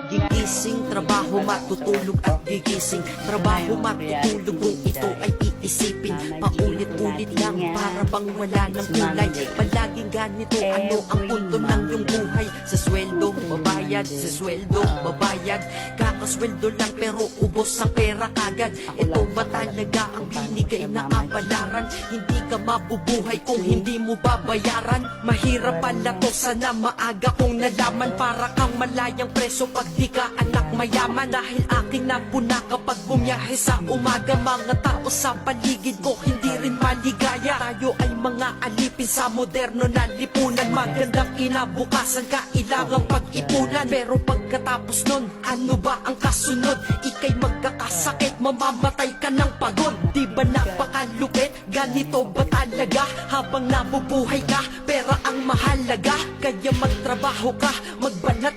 Gigising, trabaho, matutulog at gigising. Trabaho, matutulog kung ito ay iisipin. Paulit-ulit lang para bang wala ng kulay. Palaging ganito, ano ang punto ng iyong buhay? Sa sweldo, babayad, sa sweldo, babayad. Kakasweldo lang pero ubos ang pera kagad. Ito ba talaga ang binigay na kapalaran? Hindi ka mabubuhay kung hindi mo babayaran. Mahirap pala to, sana maaga kong nalaman. Para kang malayang preso pag di ka anak mayaman. Dahil aking napuna kapag bumiyahe sa umaga. Mga tao sa paligid ko hindi rin maligaya. Tayo ay mga alipin sa moderno na lipunan. Magandang kinabukasan, kailangang pag-ipunan. Pero pagkatapos nun, ano ba ang kasunod? Ika'y magkakasakit, mamamatay ka ng pagod. Di ba napakalupit? Ganito ba talaga? Habang nabubuhay ka, pera ang mahalaga. Kaya magtrabaho ka, magbanat